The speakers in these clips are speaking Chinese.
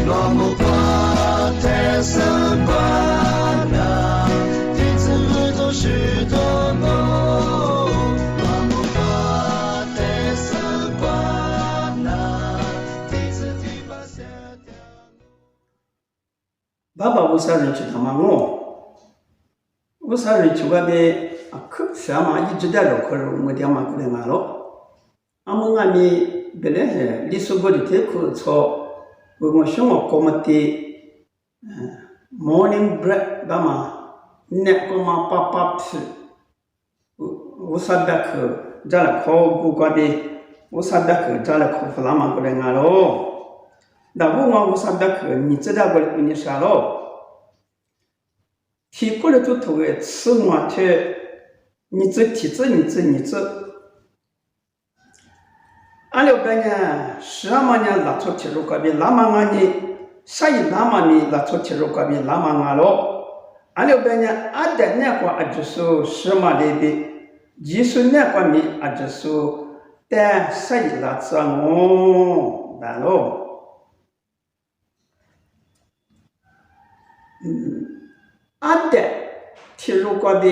罗木巴特森巴那，弟子们都是多么。罗木巴特森巴那，弟子提巴夏条。Baba usari chitamango usari chugabe akshama ijidalo koro mudiama kulengalo amungami bele lisugodi teku so gumoshomo komati morning bread bama nekoma papap usadak jala ko gugabe usadak jala ko flama kulengalo dabu ma usadak ni zeda gol ni shalo提过来就头个吃嘛去，你这体质你这，俺了边呢，十嘛呢拉出铁路那边拉嘛俺呢，啥一拉嘛呢拉出铁路那边拉嘛俺咯，俺了边呢俺的那个俺就是十嘛那边，就是那个呢俺就是但啥一拉出我来咯。阿的铁路过的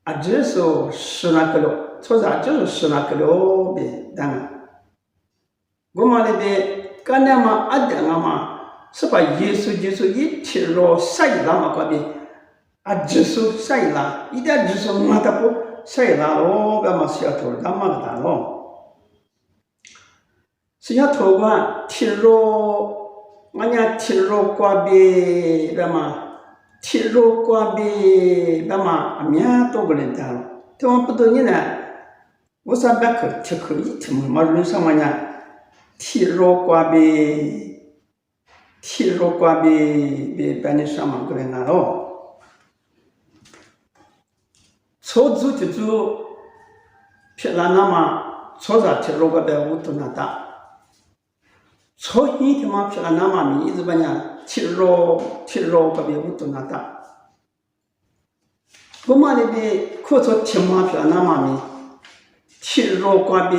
啊，就是十那个了，错啥就是十那个了呗，当然，我们那边干那嘛阿的那嘛，是把耶稣一铁路啥一拉嘛过的，啊，就是啥一拉，一点就是嘛他不啥一拉咯，干嘛小头他嘛个大咯，小头嘛铁路，俺家铁路过的干嘛？铁路过边，那么面多个人家了，他们不多年呢，我上班去铁口一天嘛，路上嘛呢，铁路过边，别办的上嘛个人家咯，出租就租，撇了那么出啥铁路过边屋头那大，出一天嘛撇了那么米一直把呢。铁路个别屋头那大，我们那边可做铁马票那么米，铁路个别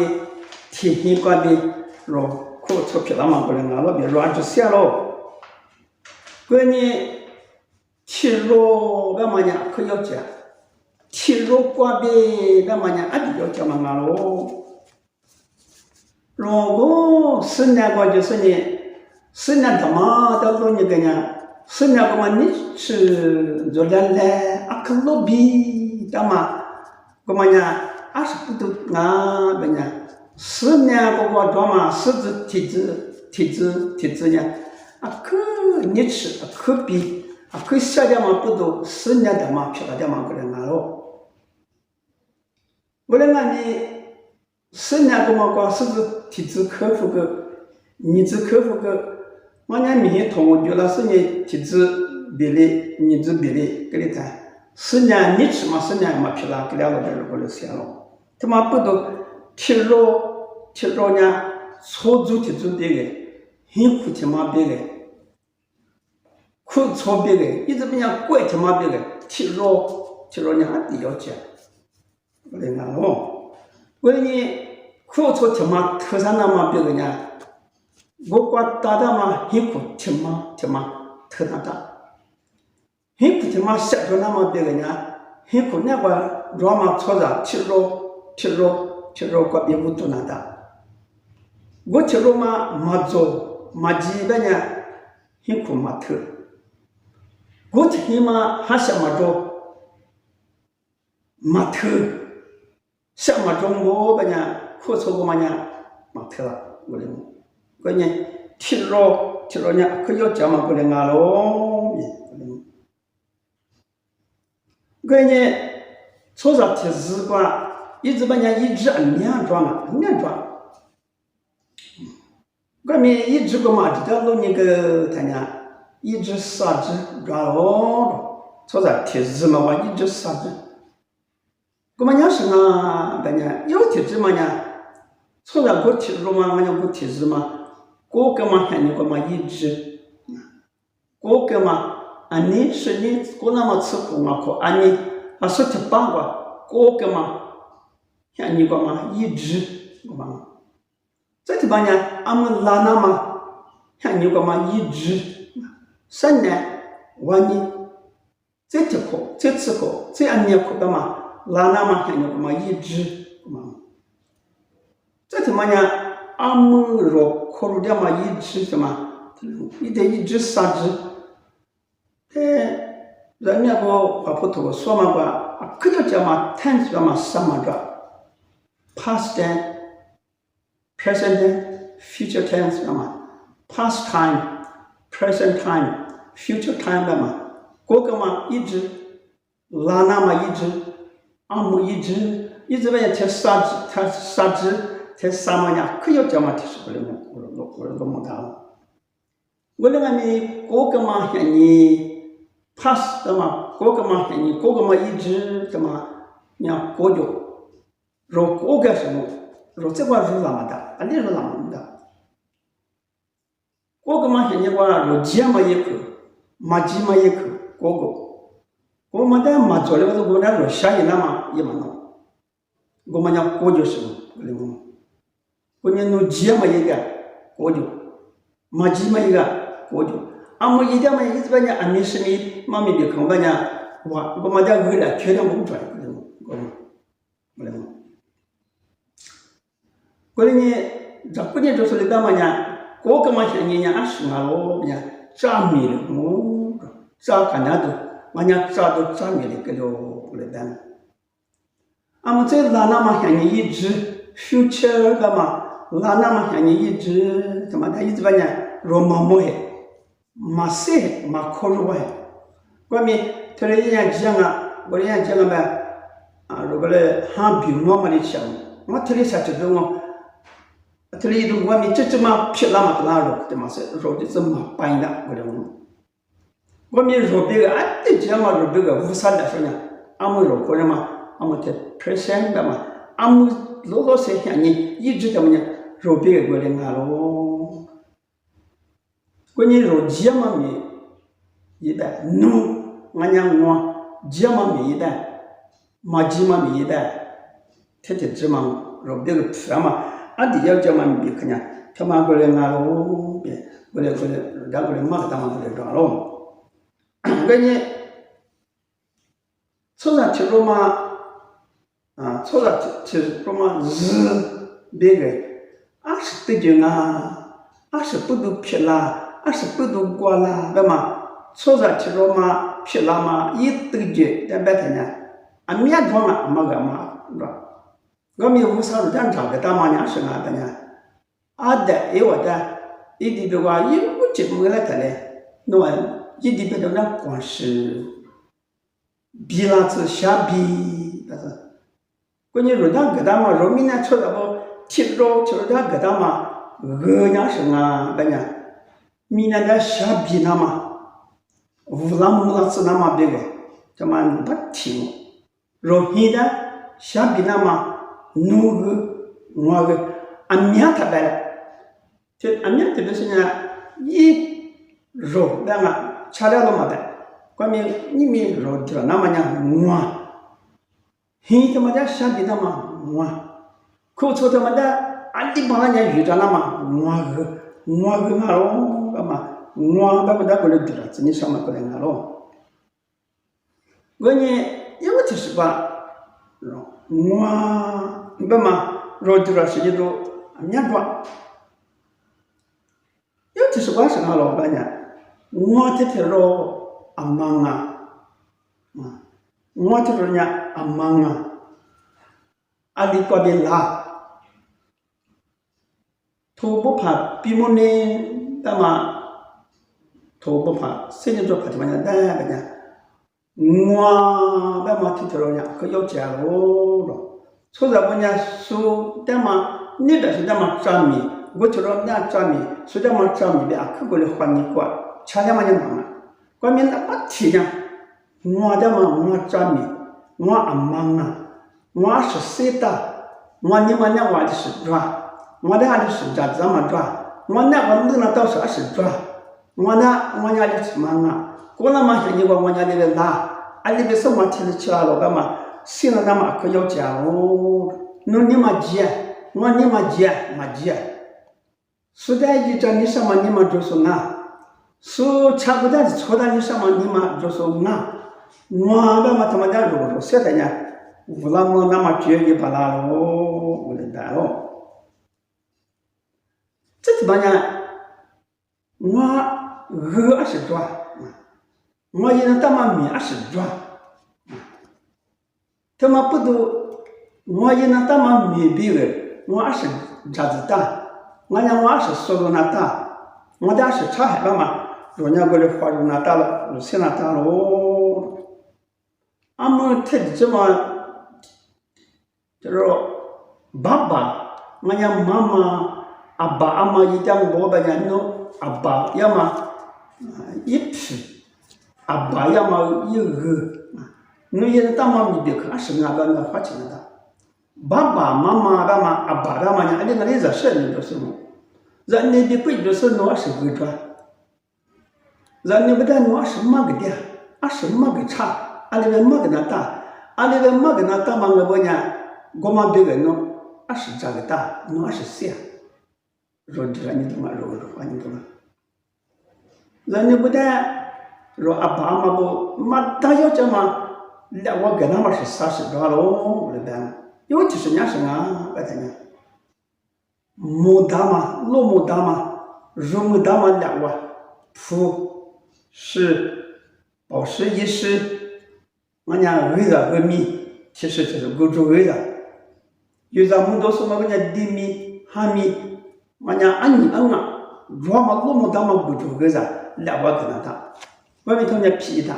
铁线个别路可做票那么个人啊，那边乱就写咯。关于铁路那么样可要讲，铁路个别那么样还比要讲嘛咯。如果是那个就是呢。是那他妈的罗你个呢？是那个嘛？你是做点来阿克罗比的嘛？个嘛呢？阿是不都啊？个呢？是那个我做嘛？是指体质呢？阿克你吃阿克比阿克下点嘛不都是那的嘛？漂亮点嘛？个人啊咯？我来讲你是那个嘛？个是指体质克服个，你只克服个。我家明显同我觉得是你体质比例、你质比例给你谈，是呢你吃嘛是呢嘛皮啦，给两个人过来写了，他妈不都铁路呢，出租体质别个，很苦他妈别个，苦错别个，一直比人贵他妈别个，铁路呢还得要钱，我来讲咯，我你苦错他妈特产那么别个呢？我管大的嘛，很苦，挺嘛，特大大，很苦挺嘛，下着那么别个呢，很苦那个罗马错着，铁路个别屋头那大，我铁路嘛没做，没几个呢，很苦没特，我铁嘛还想没做，没特，想没做我个呢，苦错个嘛呢，没特了，我的。关键铁路呢，可要讲嘛不能啊咯，关键错啥铁丝瓜，一直把人一直两装嘛，关键一直个嘛，这条路那个他呢，一直啥子装咯，错啥铁丝嘛，我一直啥子，我们讲是嘛，关键有铁丝嘛呢，错啥个铁路嘛，我讲个铁丝嘛。个个嘛喊你个嘛一直，个个嘛，安尼是你个那么吃苦嘛可安尼，啊说吃饱个，个个嘛，喊你个嘛一直个嘛，这地方呢，俺们拉那嘛，像你个嘛一直3年5年这题课这次课这2年课的嘛拉那嘛像你个嘛一直嘛这他妈呢阿姆罗课路的嘛一直什么一得一直啥子人家个话普通说嘛个可就叫嘛 tense 嘛什么着 past tense present tense future tense 嘛 past time present time future time 的嘛过个嘛一直拉那嘛一直阿姆一直为贴啥子它啥子贴啥嘛呀可就叫嘛贴是不了我都没他了我那个咪过个嘛像你pass 的嘛，过个嘛，你过个嘛一直怎么，你过就，若过个什么，若这块是那么大，你是那么大，过个嘛，你话若几嘛一个，嘛几嘛一个，过个，我们在嘛做的我那若下一那嘛也嘛弄，我们讲过就是么，我们弄几嘛一个，过就，嘛几嘛一个，过就。阿姆一点嘛，一直把人阿米是米，妈咪别看把人哇，我们家回来缺点工作，过来呢，这过年就是来干嘛呢？过个嘛像人家20嘛咯，人家炸米了，炸干啥都，人家炸都炸米了，个了过来干。阿姆在拉那嘛像人一直 future 干嘛？拉那嘛像人一直怎么的？一直把人罗马木嘿。马赛马考入外，外面他来人讲啊，我人讲了呗，如果来喊比我嘛的讲，我他来啥子都我，他来一种外面这么撇了嘛，那肉，对嘛是肉的这么白的，我的外面肉别个对这嘛肉别个无啥的说呢，俺们肉可能嘛，俺们的 present 的嘛，俺们老些像你一直怎么呢，肉别个过来俺咯。关键肉鸡嘛没一代，弄俺娘我鸡嘛没一代，马鸡嘛没一代，天天吃嘛肉别个吃嘛，俺弟要叫嘛没看见，他妈过来俺喽，别过来，然后过来马个他妈过来抓喽，关键初上吃肉嘛，初上吃肉嘛日别个，20多斤啊，20不都撇啦。20多过了，对嘛？初上吃肉嘛，皮拉嘛，一兜酒，在白天呢，面装了，没个嘛，是吧？我们无啥子咱找个大妈娘是哪的呢？的，我的，一地的话，一不节目来的嘞，那一地的那光是，比那子下比，但是，关键肉咱个大嘛，肉米呢吃了不，吃肉咱个大嘛，娘是啊，白呢？明年的下比那么，乌拉木拉子那么别个，怎么不听？若现在下比那么，努个我个，俺娘他来了，这俺娘这边是呢，一肉那么吃了么的，关键你们肉的那么呢我，现他妈的下比那么我，口头他妈的，俺地方人遇着那么我个嘛喽。嘛，我那不过来对了，今天上面过来拿咯。我呢，因为就是吧，我不嘛，肉对了是一种面包，因为就是吧是哪老板呢？我这条肉阿忙我这条呢阿忙阿里过边拉，头不怕比么呢？那么，头不怕，谁人做怕什么样？那个呢？我那么听着了，可要讲喽。所以我呢说，那么你的是那么专米，我觉得那专米，是那么专米的，可过来换你过，差那么就忙了。关键那么提呢，我那么我专米，我阿忙啊，我是谁的？我你们那我的是抓，我那的是怎么抓？我那我弄了到20抓，我家的什么啊？过了嘛，你我家的拿，里边什么天的吃了干嘛？现在那么可要讲哦，弄你嘛急，我你嘛急，苏代一张你什么你们就说啊，苏差不多是错的你什么你们就说啊，我那么他妈的如果说的呢，无那么那么绝一把拉喽，我的大喽。这怎么呢？我20droit，我一人他妈米20droit，他妈不都，我一人他妈米比个，我20咋子大，我让我20说了那大，我当时差海了嘛，人家过来花入那大了，入现那大喽。俺们特地这么，就是爸爸，我让妈妈。阿爸阿妈一讲我把人弄阿爸要么一批，阿爸要么一个，侬现在当妈咪别看是俺们那花钱的，爸爸妈妈爸妈阿爸阿妈呢，俺那里热事你就是么，人那边贵就是侬20个赚，人那不但侬20没个点，20没个差，俺那边没个那大，俺那边没个那大嘛我呢，我们别个侬20咋个大，侬24。说这个你懂吗？说你懂吗？人家不但说阿爸阿妈不，妈大要这么，我跟他们是30droit喽，我的班，因为就是人家是啊，我讲呢，木大嘛，老木大嘛，肉木大嘛2个，普是保湿一是，我讲味道和米，其实就是贵州味道，有咱们都说我讲地米、哈米。我讲俺你俺啊，如果老么大么不住个啥，2个跟他打，外面同学皮打，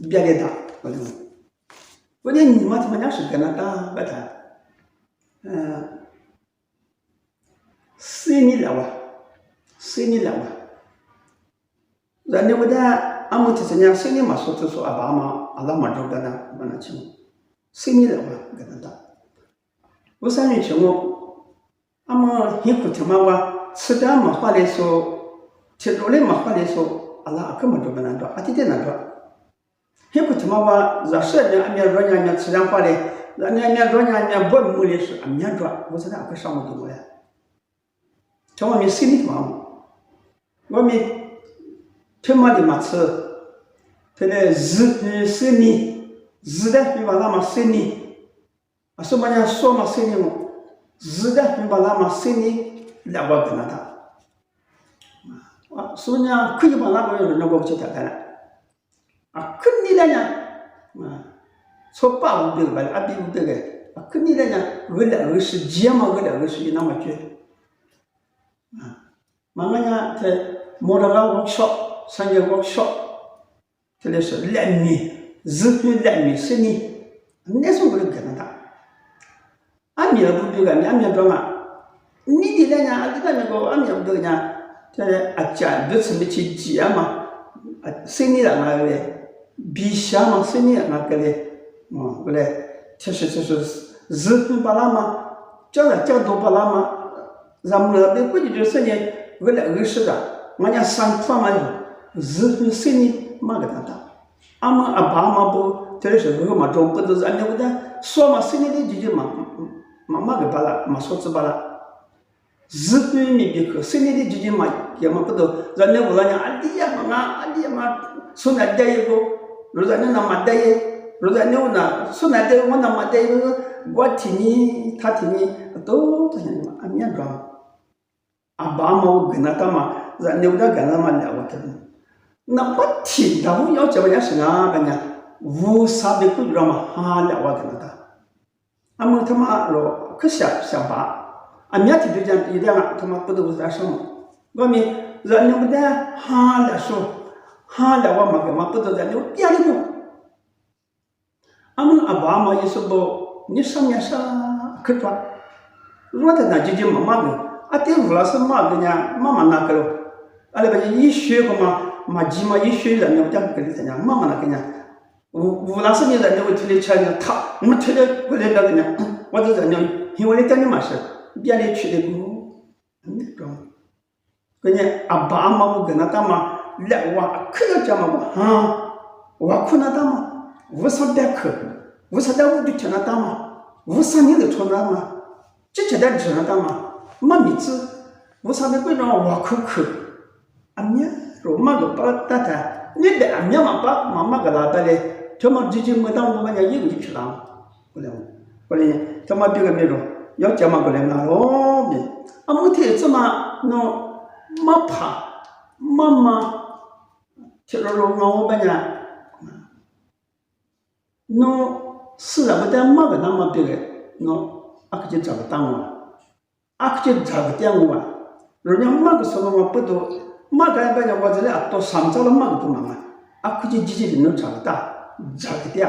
别的打，我讲你们他妈家是跟他打，不打，4米2个，4米2个，人家我的俺们这些人4米嘛，说就说阿爸嘛，阿拉嘛就跟他往那去，4米2个跟他打，我3年前我。俺们辛苦听嘛话，吃的没话来说，吃肉的没话来说，阿拉根本就不能做，阿弟弟能做。辛苦听嘛话，热事呢，俺们若让吃点话嘞，俺们若让不没的事，俺们做，我说那个上午就来。从我们心里嘛，我们听嘛的嘛吃，他那4米，的你把那么4米，啊什么人说嘛4米么？是的，你把那么3年2个跟他打，啊，所以呢，可以把那个人家我不去打的了，啊，可你来呢，啊，从8500个吧，200-500个，啊，可你来呢，我2个是几嘛，我2个是那么绝，啊，慢慢呢，他摸到个workshop，商业workshop，这里是2米，2米3米，那时候我就跟他打。俺们不对个，俺们装啊！你的人家，你那个俺们不对呢，这阿家都是没去接嘛，3年了那个嘞，比下嘛3年那个嘞，过来，就是日本巴拉嘛，叫多巴拉嘛，咱们那边估计就是呢，我2个是的，我讲3块嘛就，日本3年嘛给他打，俺们阿爸阿妈不，这是我嘛装不都是俺们不的，说嘛3年的就嘛。妈个巴拉，嘛说子巴拉，日本没别个，3年的就嘛，也嘛不都，人家我讲阿弟呀嘛，说那带一个，如果那嘛带一，如果那我那说那带我那嘛带一个，我听你，他听你，都这样嘛，俺面装，阿爸嘛我跟他干嘛，人家我跟他嘛聊我听，那我听他我要怎么样是啊，人家无啥的不知道嘛，哈聊我跟他。俺们他妈咯，可想法，俺面听就讲一点啊，他妈不都是在什么？我们人家不但哈了说，哈了我们干嘛不都在那别的不？俺们阿爸阿妈也说不，你上面上可抓，若在那就妈妈的，啊对不老师妈的呢，妈妈那个咯，俺那边一学个嘛鸡嘛一学人家不讲跟你怎样，妈妈那个呢。我那时候人家会推的车呢，我们推的过来那个呢，我就人家因为我讲的嘛是，别的去的不，装，关键阿爸阿妈我跟他打嘛，2娃可要讲嘛我可那打嘛，我上代课，我上代我就听他打嘛，我3年就听他嘛，这阶段听他打嘛，没米子，我上面归着我口口，阿面罗马个把大他，你的阿面嘛把妈妈个拉带来，他妈直接没当我们家一个就去了，过来，他妈别个没着，要讲嘛过来那咯的，阿木天这么喏，妈怕妈妈，听着罗我们家，喏是啊，不但妈个那么别个，喏阿个就找个当我。阿克就找个电话，人家妈个什么嘛不多，妈个人家我这里啊多三招了妈个多忙啊，阿克就直接能找个大，找个电，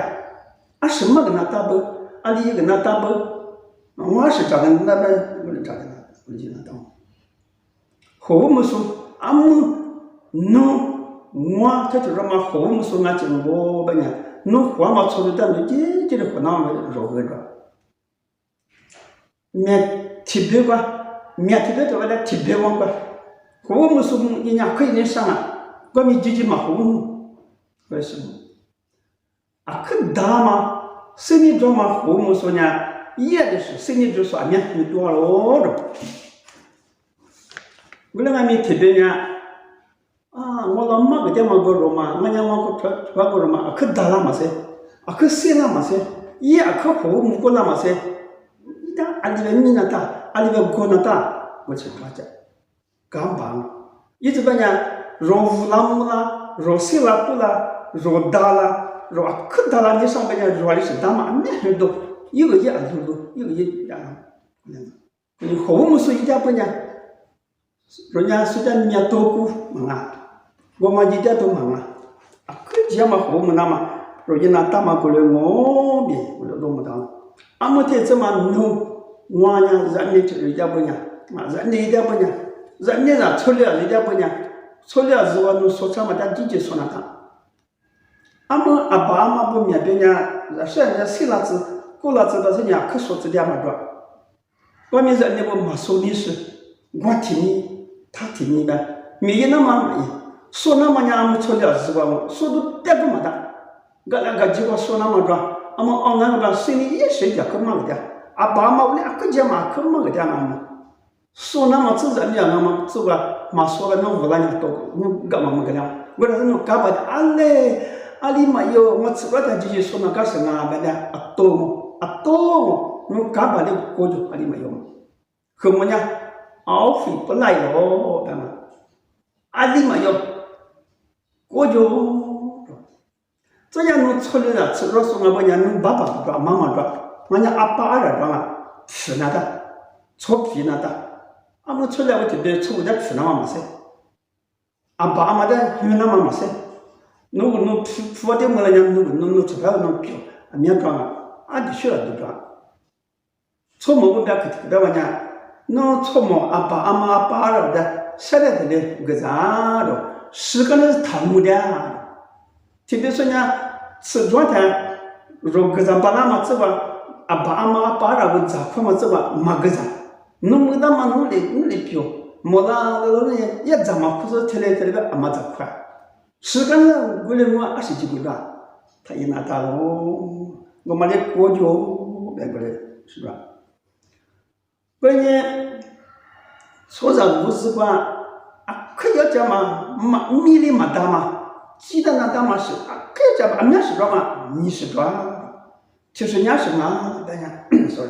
啊什么跟他打不，阿里跟他打不，我是找个那边我能找个那，我就那当，后么说阿姆侬我他就说嘛后么说俺就我吧呢，侬话嘛错的，但是这的河南嘛绕个着，面。特别个，面特别多个的特别旺个，我们说人家可以能上啊，我们自己嘛好弄，为什么？啊，可大嘛，生意做嘛，我们说呢，也的是生意做说面很多咯着，我那俺们特别呢，啊，我老妈个点嘛个着嘛，我娘我个穿个着嘛，可大了嘛噻，啊可细了嘛噻，也可好么个了嘛噻。阿里边米那大，阿里边锅那大，我去抓着，干棒，一直把人肉乌拉木啦，肉细啦不啦，肉大啦，肉可大啦，你上边人肉的是大嘛，那很多，一个一二十多，一个一两，你后面说一点不呢？人家说的面多过忙啊，我嘛一点都忙啊，啊可这嘛后面那嘛，人家那大嘛过来我的，我就弄不到，阿么天这么弄。我呢，人家就是人家不呢，嘛人家一点不呢，人家那出了人家不呢，出了是我们说什么，但直接说那个。阿们阿爸阿妈不面对呢，是人家谁那子，过了子到是人家可说这点嘛着，外面人家不没说的是，我听你，他听你呗，没有那么没，说那么呢，阿们出了是我说都点不么的，我那个结果说那么着，阿们按那个心里也是点可么个的。阿爸妈屋里阿个家嘛，可么个点嘛，说那么自然的嘛，这个嘛说了侬不然你多，侬干嘛么个了？我那是侬干巴的，阿嘞，阿里嘛有，我吃了他就说那个什么啊，的阿多么，阿多么，侬干巴的过就阿里没有，和我呢，熬回不来哟，对吗？阿里没有，过就，这样侬出来了，吃了说我们讲侬爸爸不抓，妈妈抓。我家阿爸二庄啊，皮那的，搓皮那的，阿们出来我就得搓点皮那嘛噻，阿爸阿妈的很那嘛噻，侬皮我的么了呀？侬出来侬皮，面庄啊，阿就需要就庄，搓馍我别去别玩呀，侬搓馍阿爸阿妈阿爸二的，现在的嘞个啥的，是个那是汤姆的，特别说呢，吃状态，如个啥把那么这个。阿爸阿妈阿爸那个咋块嘛这个没个啥，侬没得嘛侬来表，没得那人也怎么可是贴来个阿妈咋块，时间上过来我20几个月，他一拿大喽，我嘛来过就来过来是吧？关键说啥无事关啊，可要讲嘛米粒嘛大嘛，鸡蛋那大嘛是啊，可要讲嘛，面是多嘛，米是多。就是人家什么，大家，sorry，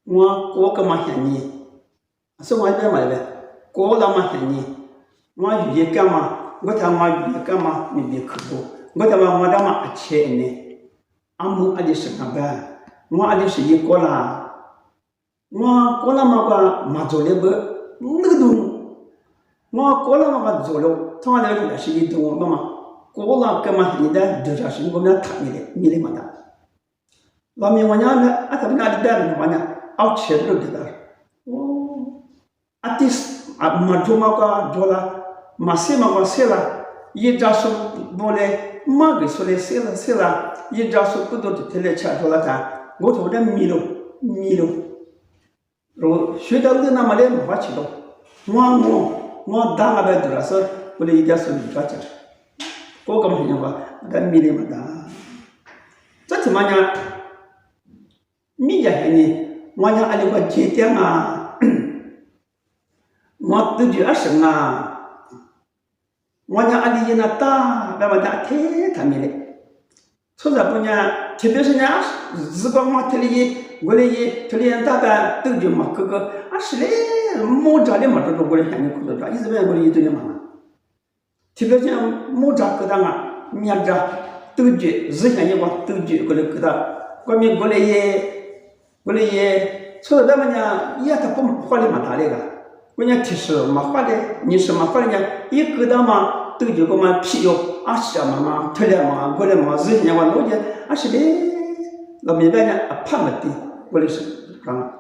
我干嘛嫌你？是我这买的，我那么嫌你，我语言干嘛？我他妈语言干嘛？没别可多，我他妈阿钱呢？阿姆阿里是干呗？我阿里是一个啦，我那么个马做的不那个东，我那么个做了，他妈的是一东妈妈。过了干嘛？你的就叫是我们谈你的，米粒嘛的。老米我娘呢，啊，他们哪里带的？我娘熬钱都给他。哦，啊，第四啊，马做嘛个做了，马洗嘛个洗了，一家说不来，马个说来洗了，一家说不多的天来吃做了干，我说的米了，然学到的那么来没法吃了，我打那边多了是，我的一家说你抓紧。我干嘛讲话？那米粒嘛的，这怎么讲？米家还呢？我讲阿里个节点啊，我都觉得什啊，我家阿里那大，那么大太他们嘞。说啥不呢？特别是呢，日光嘛，这里我嘞，这里大概都就嘛，哥哥啊是嘞，木扎的嘛，这个我嘞喊你苦着一直问我嘞一堆的嘛。特别像木扎疙瘩啊，面扎都觉，日向一光都觉我嘞疙瘩，外面我嘞也，说啥么呢？也他不花的蛮大的个，我讲其实没花的，你是没花的呢，一疙瘩嘛，都觉个嘛皮哟。啊是啊嘛，脱了嘛，过来嘛，日年我老姐啊是嘞，那明白呢，怕没得，我的是讲，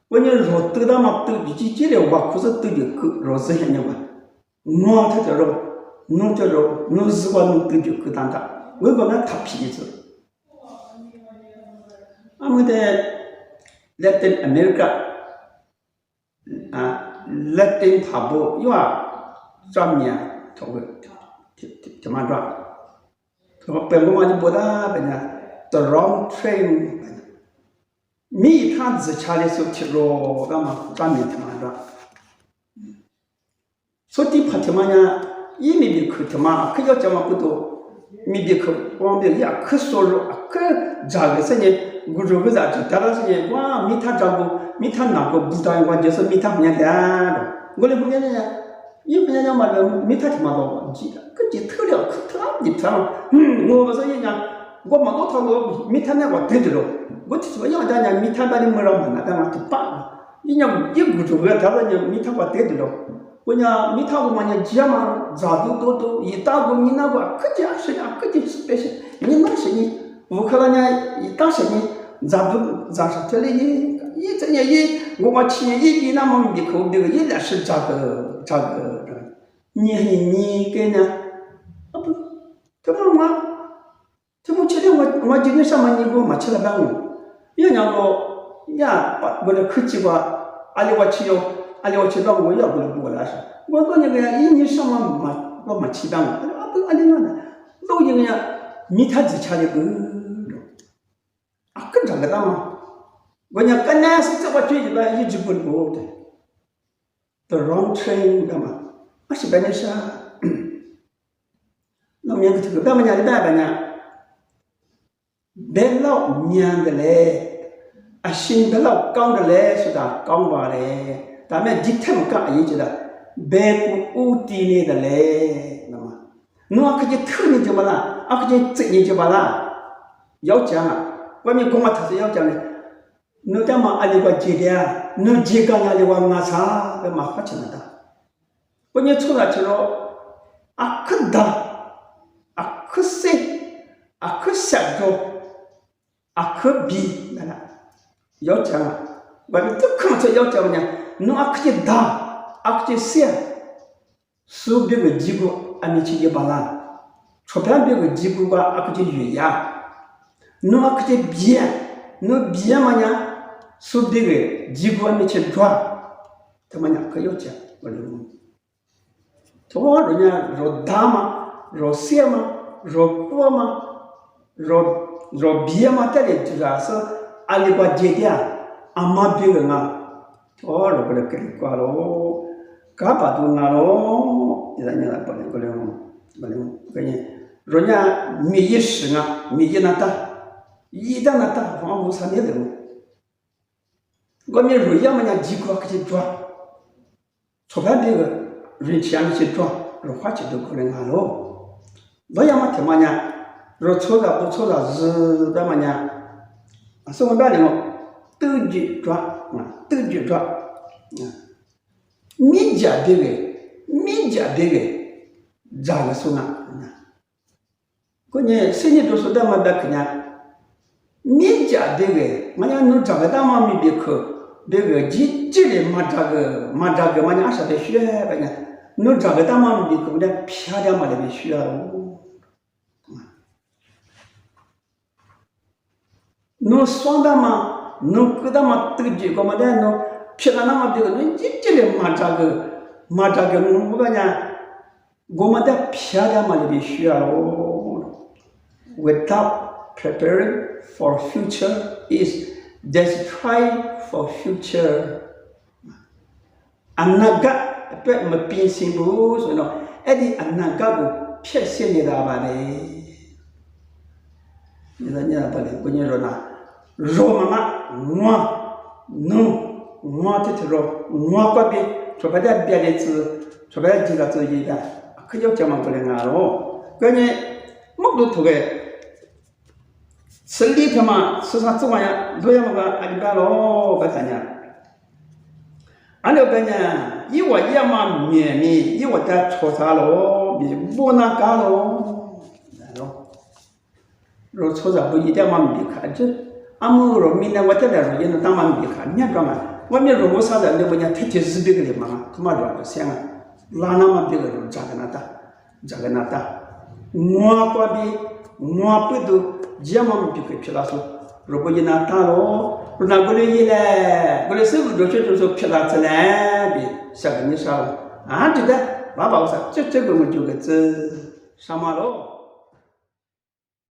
我呢若得到嘛，都几几了我，可是都就够，若日年我，我他叫做，侬叫做，侬日光侬都就够当当，我讲那他皮子，我们的 Latin America 啊 ，Latin 塔布，因为专门头个。怎么着？我本国嘛就不大，本来 the wrong train， 米他自查的时候铁路干嘛专门怎么着？所以怕怎么呢？一米比可怎么？可要怎么不多？米比可往边呀可收入可这个是呢，我这个啥子？当然是呢，哇米他这个米他那个不当我就是米他不念的，我的不念的。一不然讲嘛，没他他妈多记的，跟这偷了，偷你偷了，我不是人家，我嘛我偷我没他那我对着了，我提出要人家没他那里没让嘛，那干嘛就罢了，人家一股子个，他说人没他我对着了，我讲没他我嘛人家嘛，咋都一大个你那个，可这是呀，可这是别是，你那是你，我看人家一大是你，咋是这里一这样我嘛去一比那么密口那个一来是这个。你给呢？啊不，这么今天我今天上班你给我吃了半午，要让我呀把我的科技吧，阿里我去让我要不了来是，我说那个一年上班嘛我吃半午，啊不阿里那呢，老一个呀，米他只吃了个，啊更这个大嘛，我讲跟那是这我追的吧，一直不过的 ，the wrong train 干嘛？我是本来是，那么这个干嘛呢？干嘛呢？别老娘的嘞，啊，新别老讲的嘞，是的，讲话嘞，咱们今天讲也知道，别个无地的嘞，那么，侬可就偷你就完了，可就贼你就完了，要讲啊，外面公安他是要讲的，侬干嘛阿里个接的啊？侬接干阿里个马啥？干嘛发起来的？我你出来去了，啊可大，啊可细，啊可小着，啊可比那个，要讲啊，外面都看出要讲呢，侬啊可就大，啊可就小，手边个机构啊你去就把啦，出边边个机构吧啊可就远呀，侬啊可就比，侬比嘛呢，手边个机构啊你去抓，他们讲可要讲，我认为。从人家若大嘛，若小嘛，若过嘛，若别嘛，这里就是阿里个节点，阿妈别个啊，若不来给你挂咯，干巴都拿咯，你不能，人家没意识啊，没意那大，一旦那大，房屋上面的，我们若要么人家几个可以抓，出版别个。人前面去抓，若花钱都可能看咯。我要么听嘛呢？若错了不错了是怎么呢？是我办的哦，都去抓啊，都去抓啊。米家别个，咋个说呢？关键生意都说怎么的可呢？米家别个，我讲侬这个大妈米别去。这个这里嘛这个嘛伢啥的学吧呢？侬这个大嘛你可不得漂亮嘛的学哦。侬双的嘛，侬个的嘛都几个嘛的侬漂亮嘛这个侬这里嘛这个侬不讲呢？我们的漂亮嘛的学哦。Without preparing for future is destroy for future. Anaga အတွက်မပြင်ဆင်ဘူးဆိုတော့အဲ့ဒီအနာဂတ်ကိုဖျက်ဆီးနေတာပါလေဒီညပါလေကိုညရောနာရောမမငွာနုငွာတဲ့ရောငွာကပ်ပြီးဆိုပါတဲ့ပြတဲ့ဆိုပါတဲ့ဒီကဆိုရေးတာအခရောက်ကြမှာကလည်းငါတော့ကိုညမဟုတ်လို့ထိုကဲ슬리 펴마 수사 쪼마야 노야마가 아니까로 바타냐 아니요 그냥 이와 이야마 미미 이와 다 초사로 미 모나가로 로 초사 부 이대만 미카지 아무로 미나 왔다라로 얘는 땅만 미카 냐가마 와미 로모사다 근데 뭐냐 태티 스비그리 마마 그 말로 하고 생아 라나마 비그로 자가나다 모아과비 모아쁘도 지야만 비크 필라서 로보지나 타로 로나고리이래 그래 스브 도초초소 필라츠네 비 사그니 사로 아 진짜 바바오사 쩌쩌고 뭐 주겠지 사마로